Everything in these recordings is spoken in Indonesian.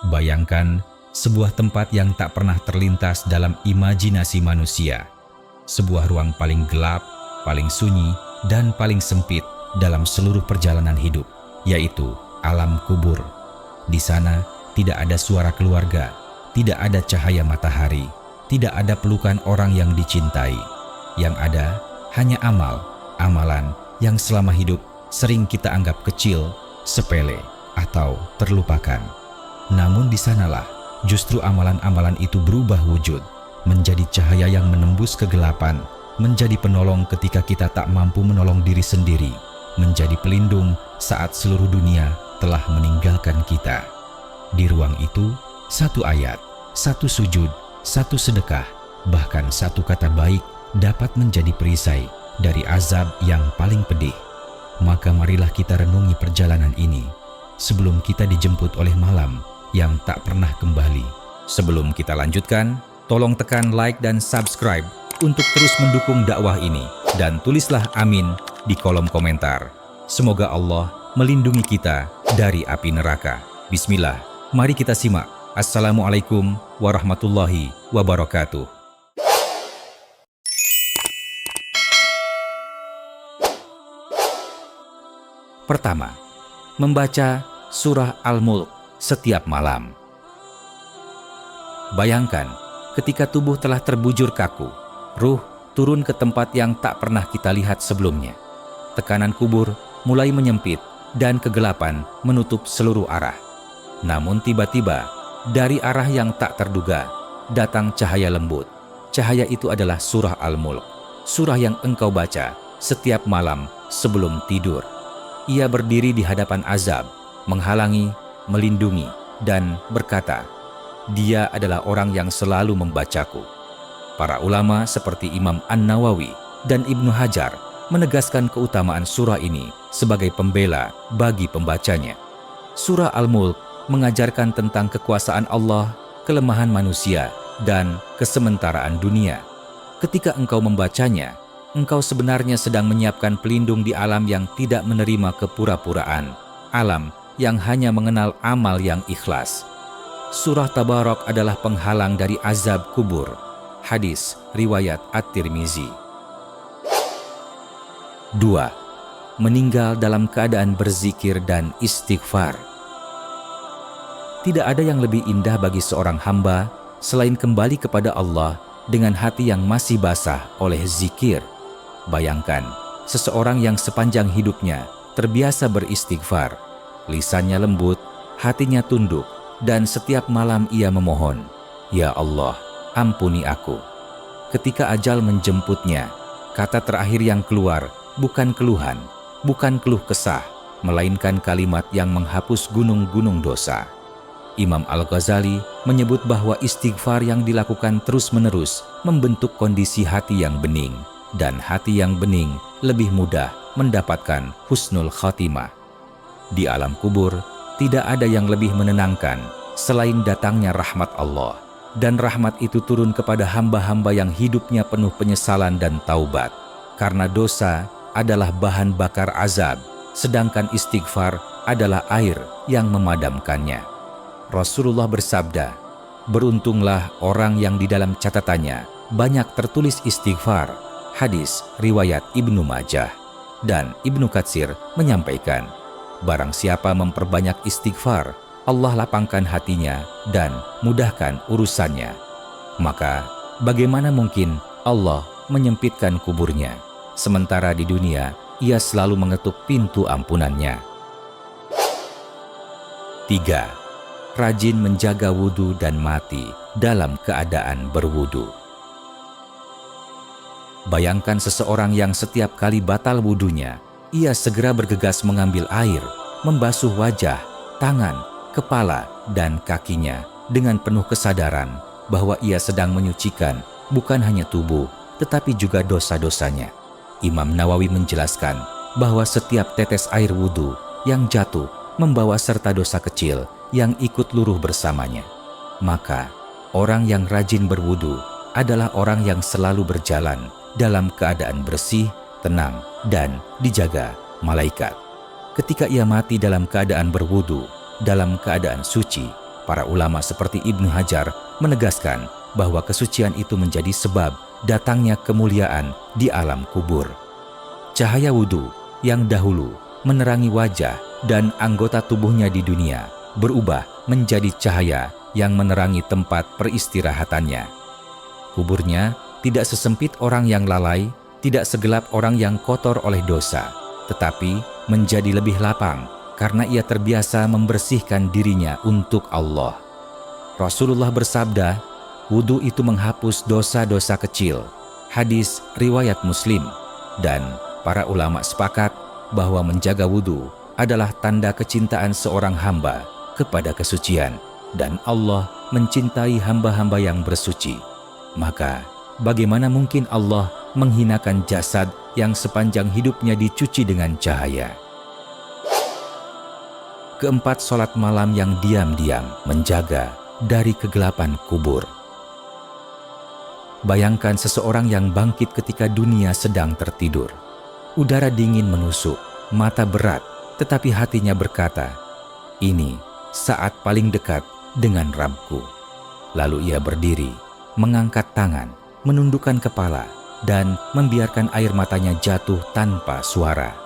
Bayangkan sebuah tempat yang tak pernah terlintas dalam imajinasi manusia. Sebuah ruang paling gelap, paling sunyi, dan paling sempit dalam seluruh perjalanan hidup, yaitu alam kubur. Di sana tidak ada suara keluarga, tidak ada cahaya matahari, tidak ada pelukan orang yang dicintai. Yang ada hanya amalan yang selama hidup sering kita anggap kecil, sepele, atau terlupakan. Namun di sanalah justru amalan-amalan itu berubah wujud, menjadi cahaya yang menembus kegelapan, menjadi penolong ketika kita tak mampu menolong diri sendiri, menjadi pelindung saat seluruh dunia telah meninggalkan kita. Di ruang itu, satu ayat, satu sujud, satu sedekah, bahkan satu kata baik dapat menjadi perisai dari azab yang paling pedih. Maka marilah kita renungi perjalanan ini sebelum kita dijemput oleh malam yang tak pernah kembali. Sebelum kita lanjutkan, tolong tekan like dan subscribe untuk terus mendukung dakwah ini, dan tulislah amin di kolom komentar. Semoga Allah melindungi kita dari api neraka. Bismillah, mari kita simak. Assalamualaikum warahmatullahi wabarakatuh. Pertama, membaca surah Al-Mulk setiap malam. Bayangkan, ketika tubuh telah terbujur kaku, ruh turun ke tempat yang tak pernah kita lihat sebelumnya. Tekanan kubur mulai menyempit dan kegelapan menutup seluruh arah. Namun tiba-tiba, dari arah yang tak terduga, datang cahaya lembut. Cahaya itu adalah surah Al-Mulk, surah yang engkau baca setiap malam sebelum tidur. Ia berdiri di hadapan azab, menghalangi, melindungi, dan berkata, "Dia adalah orang yang selalu membacaku." Para ulama seperti Imam An-Nawawi dan Ibnu Hajar menegaskan keutamaan surah ini sebagai pembela bagi pembacanya. Surah Al-Mulk mengajarkan tentang kekuasaan Allah, kelemahan manusia, dan kesementaraan dunia. Ketika engkau membacanya, engkau sebenarnya sedang menyiapkan pelindung di alam yang tidak menerima kepura-puraan, alam yang hanya mengenal amal yang ikhlas. Surah Tabarak adalah penghalang dari azab kubur. Hadis riwayat At-Tirmizi. 2. Meninggal dalam keadaan berzikir dan istighfar. Tidak ada yang lebih indah bagi seorang hamba selain kembali kepada Allah dengan hati yang masih basah oleh zikir. Bayangkan, seseorang yang sepanjang hidupnya terbiasa beristighfar, lisannya lembut, hatinya tunduk, dan setiap malam ia memohon, "Ya Allah, ampuni aku." Ketika ajal menjemputnya, kata terakhir yang keluar bukan keluhan, bukan keluh kesah, melainkan kalimat yang menghapus gunung-gunung dosa. Imam Al-Ghazali menyebut bahwa istighfar yang dilakukan terus-menerus membentuk kondisi hati yang bening, dan hati yang bening lebih mudah mendapatkan husnul khatimah. Di alam kubur, tidak ada yang lebih menenangkan selain datangnya rahmat Allah, dan rahmat itu turun kepada hamba-hamba yang hidupnya penuh penyesalan dan taubat, karena dosa adalah bahan bakar azab, sedangkan istighfar adalah air yang memadamkannya. Rasulullah bersabda, "Beruntunglah orang yang di dalam catatannya banyak tertulis istighfar." Hadis riwayat Ibnu Majah. Dan Ibnu Katsir menyampaikan, barang siapa memperbanyak istighfar, Allah lapangkan hatinya dan mudahkan urusannya. Maka bagaimana mungkin Allah menyempitkan kuburnya, sementara di dunia ia selalu mengetuk pintu ampunannya. 3. Rajin menjaga wudhu dan mati dalam keadaan berwudhu. Bayangkan seseorang yang setiap kali batal wudhunya, ia segera bergegas mengambil air, membasuh wajah, tangan, kepala, dan kakinya dengan penuh kesadaran bahwa ia sedang menyucikan bukan hanya tubuh, tetapi juga dosa-dosanya. Imam Nawawi menjelaskan bahwa setiap tetes air wudhu yang jatuh membawa serta dosa kecil yang ikut luruh bersamanya. Maka, orang yang rajin berwudhu adalah orang yang selalu berjalan dalam keadaan bersih, tenang, dan dijaga malaikat. Ketika ia mati dalam keadaan berwudu, dalam keadaan suci, Para ulama seperti Ibnu Hajar menegaskan bahwa kesucian itu menjadi sebab datangnya kemuliaan di alam kubur. Cahaya wudhu yang dahulu menerangi wajah dan anggota tubuhnya di dunia berubah menjadi cahaya yang menerangi tempat peristirahatannya. Kuburnya tidak sesempit orang yang lalai, tidak segelap orang yang kotor oleh dosa, tetapi menjadi lebih lapang karena ia terbiasa membersihkan dirinya untuk Allah. Rasulullah bersabda, wudhu itu menghapus dosa-dosa kecil. Hadis riwayat Muslim. Dan para ulama sepakat bahwa menjaga wudhu adalah tanda kecintaan seorang hamba kepada kesucian, dan Allah mencintai hamba-hamba yang bersuci. Maka bagaimana mungkin Allah menghinakan jasad yang sepanjang hidupnya dicuci dengan cahaya? Keempat, sholat malam yang diam-diam menjaga dari kegelapan kubur. Bayangkan seseorang yang bangkit ketika dunia sedang tertidur. Udara dingin menusuk, mata berat, tetapi hatinya berkata, "Ini saat paling dekat dengan Rabbku." Lalu ia berdiri, mengangkat tangan, menundukkan kepala, dan membiarkan air matanya jatuh tanpa suara.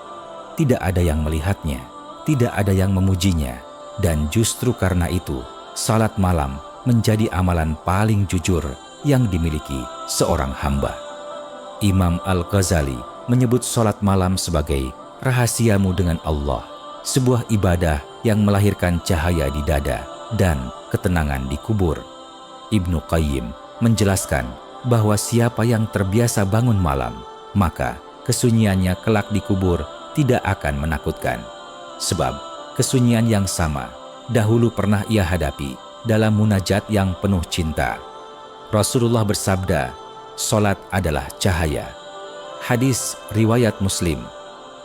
Tidak ada yang melihatnya, tidak ada yang memujinya, dan justru karena itu, salat malam menjadi amalan paling jujur yang dimiliki seorang hamba. Imam Al-Ghazali menyebut salat malam sebagai rahasiamu dengan Allah, sebuah ibadah yang melahirkan cahaya di dada dan ketenangan di kubur. Ibnu Qayyim menjelaskan bahwa siapa yang terbiasa bangun malam, maka kesunyiannya kelak di kubur tidak akan menakutkan. Sebab kesunyian yang sama dahulu pernah ia hadapi dalam munajat yang penuh cinta. Rasulullah bersabda, "Salat adalah cahaya." Hadis riwayat Muslim.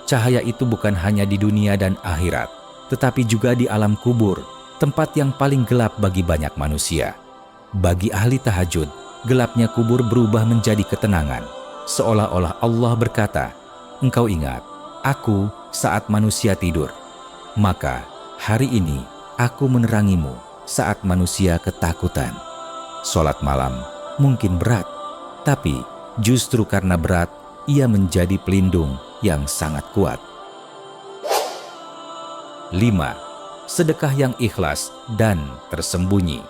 Cahaya itu bukan hanya di dunia dan akhirat, tetapi juga di alam kubur, tempat yang paling gelap bagi banyak manusia. Bagi ahli tahajud, gelapnya kubur berubah menjadi ketenangan, seolah-olah Allah berkata, "Engkau ingat Aku saat manusia tidur, maka hari ini Aku menerangimu saat manusia ketakutan." Salat malam mungkin berat, tapi justru karena berat, ia menjadi pelindung yang sangat kuat. 5. Sedekah yang ikhlas dan tersembunyi.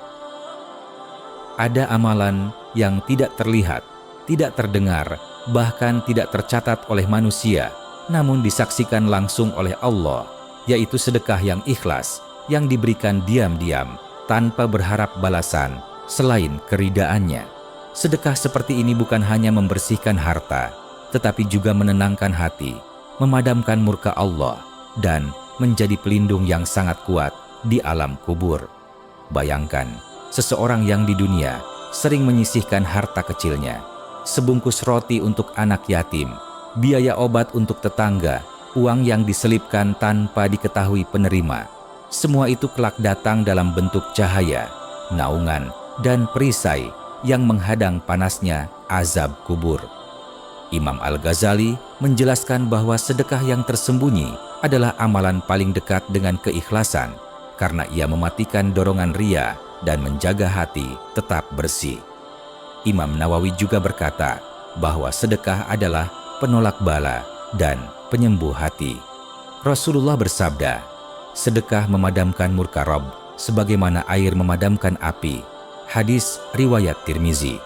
Ada amalan yang tidak terlihat, tidak terdengar, bahkan tidak tercatat oleh manusia, namun disaksikan langsung oleh Allah, yaitu sedekah yang ikhlas, yang diberikan diam-diam, tanpa berharap balasan, selain keridaannya. Sedekah seperti ini bukan hanya membersihkan harta, tetapi juga menenangkan hati, memadamkan murka Allah, dan menjadi pelindung yang sangat kuat di alam kubur. Bayangkan, seseorang yang di dunia sering menyisihkan harta kecilnya, sebungkus roti untuk anak yatim, biaya obat untuk tetangga, uang yang diselipkan tanpa diketahui penerima. Semua itu kelak datang dalam bentuk cahaya, naungan, dan perisai yang menghadang panasnya azab kubur. Imam Al-Ghazali menjelaskan bahwa sedekah yang tersembunyi adalah amalan paling dekat dengan keikhlasan, karena ia mematikan dorongan ria dan menjaga hati tetap bersih. Imam Nawawi juga berkata bahwa sedekah adalah penolak bala dan penyembuh hati. Rasulullah bersabda, "Sedekah memadamkan murka Rabb sebagaimana air memadamkan api." Hadis riwayat Tirmizi.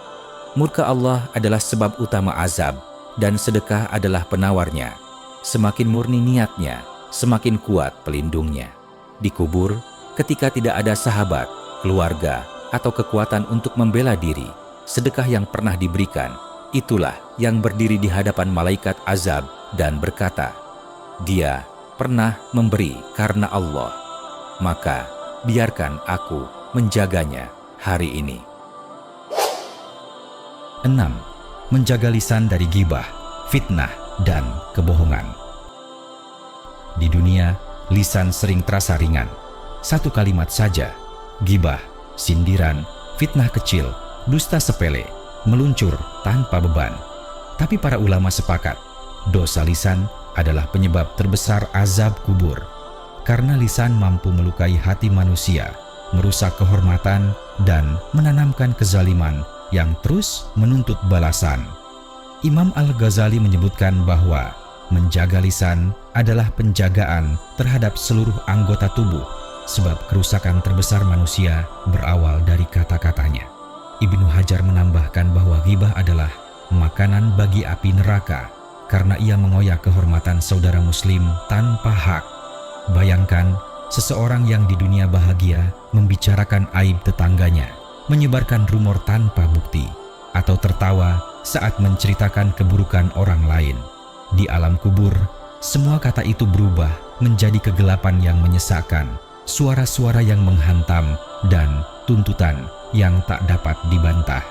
Murka Allah adalah sebab utama azab, dan sedekah adalah penawarnya. Semakin murni niatnya, semakin kuat pelindungnya. Di kubur, ketika tidak ada sahabat, keluarga, atau kekuatan untuk membela diri, sedekah yang pernah diberikan, itulah yang berdiri di hadapan malaikat azab dan berkata, "Dia pernah memberi karena Allah, maka biarkan aku menjaganya hari ini." 6. Menjaga lisan dari ghibah, fitnah, dan kebohongan. Di dunia, lisan sering terasa ringan. Satu kalimat saja, ghibah, sindiran, fitnah kecil, dusta sepele, meluncur tanpa beban. Tapi para ulama sepakat, dosa lisan adalah penyebab terbesar azab kubur. Karena lisan mampu melukai hati manusia merusak kehormatan, dan menanamkan kezaliman yang terus menuntut balasan. Imam Al-Ghazali menyebutkan bahwa menjaga lisan adalah penjagaan terhadap seluruh anggota tubuh, sebab kerusakan terbesar manusia berawal dari kata-katanya. Ibnu Hajar menambahkan bahwa ghibah adalah makanan bagi api neraka karena ia mengoyak kehormatan saudara muslim tanpa hak. Bayangkan seseorang yang di dunia bahagia membicarakan aib tetangganya, menyebarkan rumor tanpa bukti, atau tertawa saat menceritakan keburukan orang lain. Di alam kubur, semua kata itu berubah menjadi kegelapan yang menyesakkan, suara-suara yang menghantam, dan tuntutan yang tak dapat dibantah.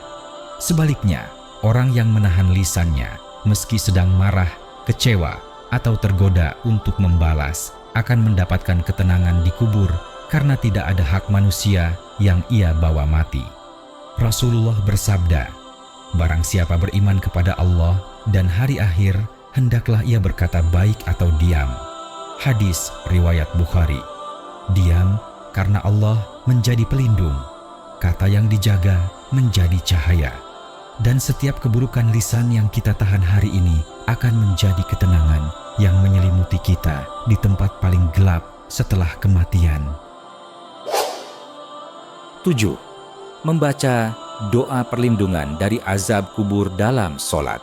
Sebaliknya, orang yang menahan lisannya, meski sedang marah, kecewa, atau tergoda untuk membalas, akan mendapatkan ketenangan di kubur karena tidak ada hak manusia yang ia bawa mati. Rasulullah bersabda, "Barang siapa beriman kepada Allah dan hari akhir, hendaklah ia berkata baik atau diam." Hadis riwayat Bukhari. Diam karena Allah menjadi pelindung, kata yang dijaga menjadi cahaya, dan setiap keburukan lisan yang kita tahan hari ini akan menjadi ketenangan yang menyelimuti kita di tempat paling gelap setelah kematian. 7. Membaca doa perlindungan dari azab kubur dalam sholat.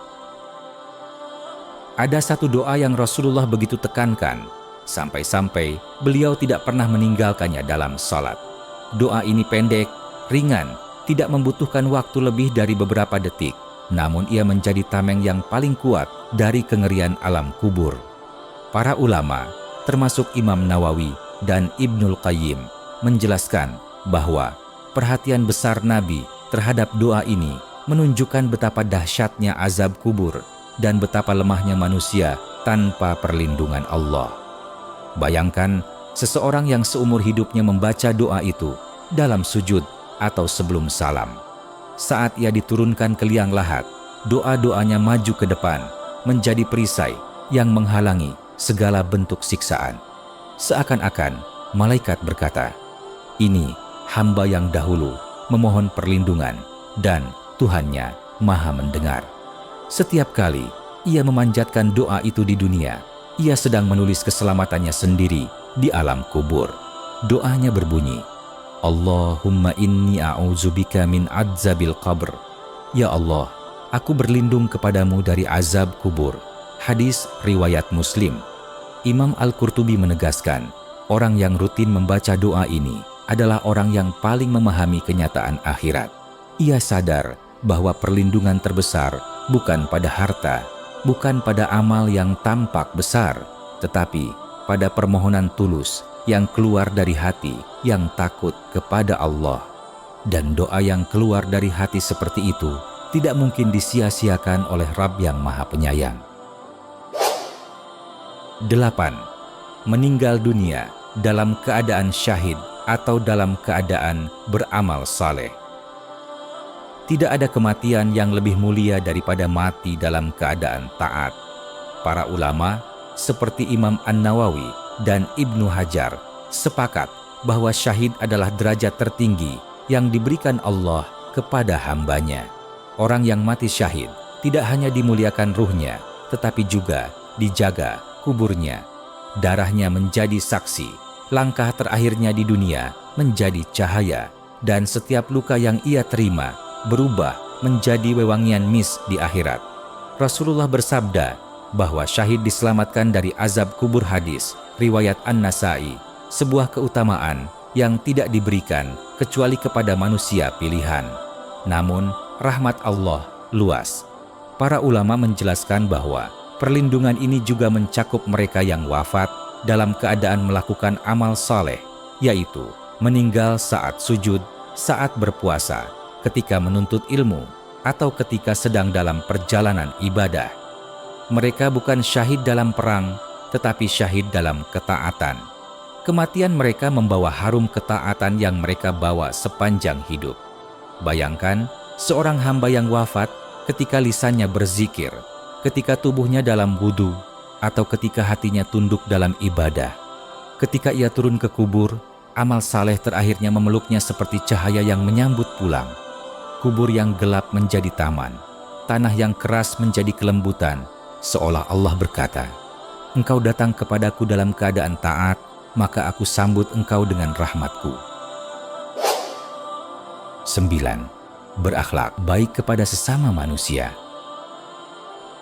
Ada satu doa yang Rasulullah begitu tekankan, sampai-sampai beliau tidak pernah meninggalkannya dalam sholat. Doa ini pendek, ringan, tidak membutuhkan waktu lebih dari beberapa detik, namun ia menjadi tameng yang paling kuat dari kengerian alam kubur. Para ulama, termasuk Imam Nawawi dan Ibnul Qayyim, menjelaskan bahwa perhatian besar Nabi terhadap doa ini menunjukkan betapa dahsyatnya azab kubur dan betapa lemahnya manusia tanpa perlindungan Allah. Bayangkan seseorang yang seumur hidupnya membaca doa itu dalam sujud atau sebelum salam. Saat ia diturunkan ke liang lahat, doa-doanya maju ke depan, menjadi perisai yang menghalangi segala bentuk siksaan. Seakan-akan malaikat berkata, "Ini hamba yang dahulu memohon perlindungan dan Tuhannya Maha mendengar." Setiap kali ia memanjatkan doa itu di dunia, ia sedang menulis keselamatannya sendiri di alam kubur. Doanya berbunyi, "Allahumma inni a'udzubika min adzabil qabr." Ya Allah, aku berlindung kepadamu dari azab kubur. Hadis riwayat Muslim. Imam Al-Qurtubi menegaskan, orang yang rutin membaca doa ini adalah orang yang paling memahami kenyataan akhirat. Ia sadar bahwa perlindungan terbesar bukan pada harta, bukan pada amal yang tampak besar, tetapi pada permohonan tulus yang keluar dari hati yang takut kepada Allah. Dan doa yang keluar dari hati seperti itu tidak mungkin disia-siakan oleh Rabb yang Maha Penyayang. 8. Meninggal dunia dalam keadaan syahid atau dalam keadaan beramal saleh. Tidak ada kematian yang lebih mulia daripada mati dalam keadaan taat. Para ulama seperti Imam An-Nawawi dan Ibnu Hajar sepakat bahwa syahid adalah derajat tertinggi yang diberikan Allah kepada hambanya. Orang yang mati syahid tidak hanya dimuliakan ruhnya, tetapi juga dijaga kuburnya. Darahnya menjadi saksi, langkah terakhirnya di dunia menjadi cahaya, dan setiap luka yang ia terima berubah menjadi wewangian mis di akhirat. Rasulullah bersabda bahwa syahid diselamatkan dari azab kubur. Hadis riwayat An-Nasai, sebuah keutamaan yang tidak diberikan kecuali kepada manusia pilihan. Namun rahmat Allah luas. Para ulama menjelaskan bahwa perlindungan ini juga mencakup mereka yang wafat dalam keadaan melakukan amal saleh, yaitu meninggal saat sujud, saat berpuasa, ketika menuntut ilmu, atau ketika sedang dalam perjalanan ibadah. Mereka bukan syahid dalam perang, tetapi syahid dalam ketaatan. Kematian mereka membawa harum ketaatan yang mereka bawa sepanjang hidup. Bayangkan seorang hamba yang wafat ketika lisannya berzikir, ketika tubuhnya dalam wudu, atau ketika hatinya tunduk dalam ibadah. Ketika ia turun ke kubur, Amal saleh terakhirnya memeluknya seperti cahaya yang menyambut pulang. Kubur yang gelap menjadi taman, tanah yang keras menjadi kelembutan, seolah Allah berkata, "Engkau datang kepadaku dalam keadaan taat, maka aku sambut engkau dengan rahmatku." 9. Berakhlak baik kepada sesama manusia.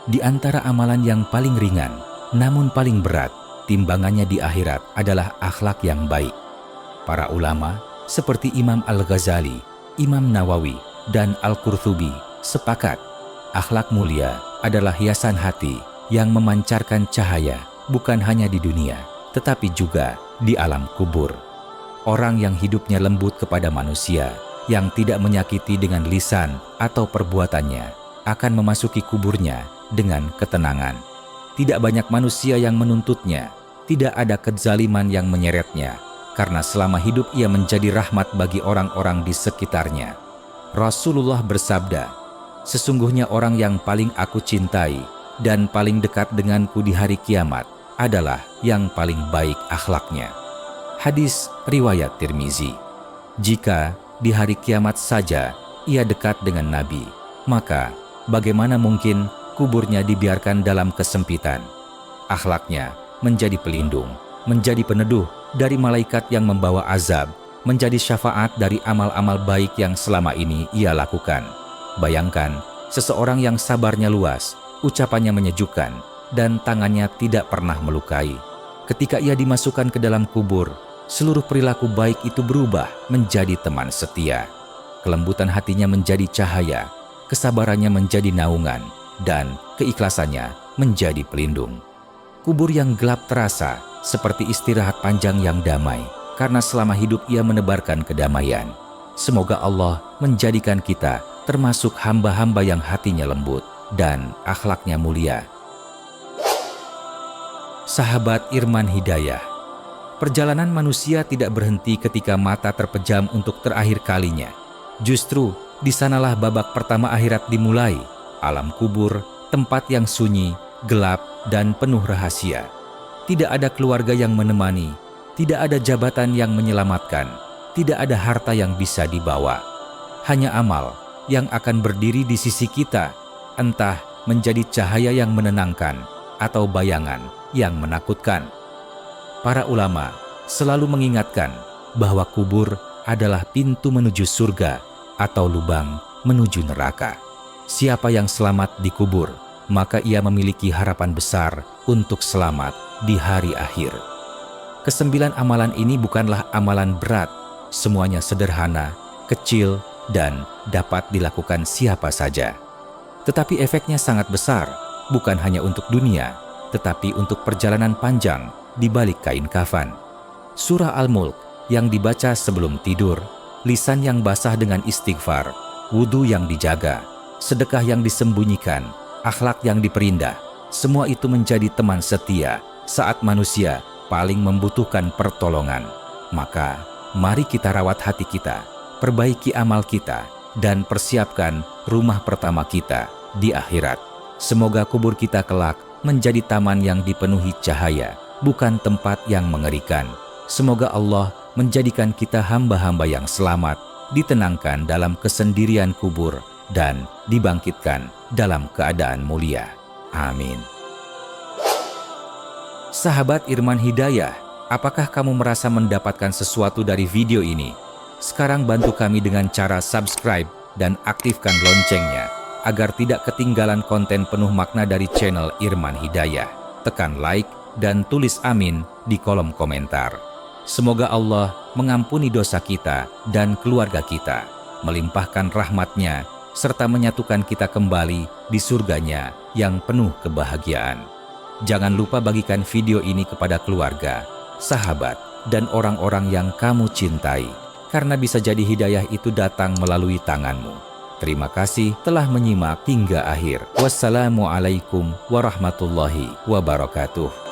Di antara amalan yang paling ringan, namun paling berat, timbangannya di akhirat adalah akhlak yang baik. Para ulama seperti Imam Al-Ghazali, Imam Nawawi, dan Al-Qurtubi sepakat, akhlak mulia adalah hiasan hati yang memancarkan cahaya bukan hanya di dunia, tetapi juga di alam kubur. Orang yang hidupnya lembut kepada manusia, yang tidak menyakiti dengan lisan atau perbuatannya, akan memasuki kuburnya dengan ketenangan. Tidak banyak manusia yang menuntutnya, tidak ada kezaliman yang menyeretnya, karena selama hidup ia menjadi rahmat bagi orang-orang di sekitarnya. Rasulullah bersabda, "Sesungguhnya orang yang paling aku cintai dan paling dekat denganku di hari kiamat adalah yang paling baik akhlaknya." Hadis riwayat Tirmizi. Jika di hari kiamat saja ia dekat dengan Nabi, maka bagaimana mungkin kuburnya dibiarkan dalam kesempitan? Akhlaknya menjadi pelindung, menjadi peneduh dari malaikat yang membawa azab, menjadi syafaat dari amal-amal baik yang selama ini ia lakukan. Bayangkan, seseorang yang sabarnya luas, ucapannya menyejukkan, dan tangannya tidak pernah melukai. Ketika ia dimasukkan ke dalam kubur, seluruh perilaku baik itu berubah menjadi teman setia. Kelembutan hatinya menjadi cahaya, kesabarannya menjadi naungan, dan keikhlasannya menjadi pelindung. Kubur yang gelap terasa seperti istirahat panjang yang damai, karena selama hidup ia menebarkan kedamaian. Semoga Allah menjadikan kita termasuk hamba-hamba yang hatinya lembut dan akhlaknya mulia. Sahabat Irman Hidayah. Perjalanan manusia tidak berhenti ketika mata terpejam untuk terakhir kalinya. Justru di sanalah babak pertama akhirat dimulai. Alam kubur, tempat yang sunyi, gelap, dan penuh rahasia. Tidak ada keluarga yang menemani, tidak ada jabatan yang menyelamatkan, tidak ada harta yang bisa dibawa. Hanya amal yang akan berdiri di sisi kita, entah menjadi cahaya yang menenangkan atau bayangan yang menakutkan. Para ulama selalu mengingatkan bahwa kubur adalah pintu menuju surga atau lubang menuju neraka. Siapa yang selamat di kubur, maka ia memiliki harapan besar untuk selamat di hari akhir. Kesembilan amalan ini bukanlah amalan berat, semuanya sederhana, kecil, dan dapat dilakukan siapa saja. Tetapi efeknya sangat besar, bukan hanya untuk dunia, tetapi untuk perjalanan panjang di balik kain kafan. Surah Al-Mulk yang dibaca sebelum tidur, lisan yang basah dengan istighfar, wudhu yang dijaga, sedekah yang disembunyikan, akhlak yang diperindah, semua itu menjadi teman setia saat manusia paling membutuhkan pertolongan. Maka, mari kita rawat hati kita, perbaiki amal kita, dan persiapkan rumah pertama kita di akhirat. Semoga kubur kita kelak menjadi taman yang dipenuhi cahaya, bukan tempat yang mengerikan. Semoga Allah menjadikan kita hamba-hamba yang selamat, ditenangkan dalam kesendirian kubur, dan dibangkitkan dalam keadaan mulia. Amin. Sahabat Irman Hidayah, apakah kamu merasa mendapatkan sesuatu dari video ini? Sekarang bantu kami dengan cara subscribe dan aktifkan loncengnya, agar tidak ketinggalan konten penuh makna dari channel Irman Hidayah. Tekan like dan tulis amin di kolom komentar. Semoga Allah mengampuni dosa kita dan keluarga kita, melimpahkan rahmat-Nya, serta menyatukan kita kembali di surganya yang penuh kebahagiaan. Jangan lupa bagikan video ini kepada keluarga, sahabat, dan orang-orang yang kamu cintai, karena bisa jadi hidayah itu datang melalui tanganmu. Terima kasih telah menyimak hingga akhir. Wassalamualaikum warahmatullahi wabarakatuh.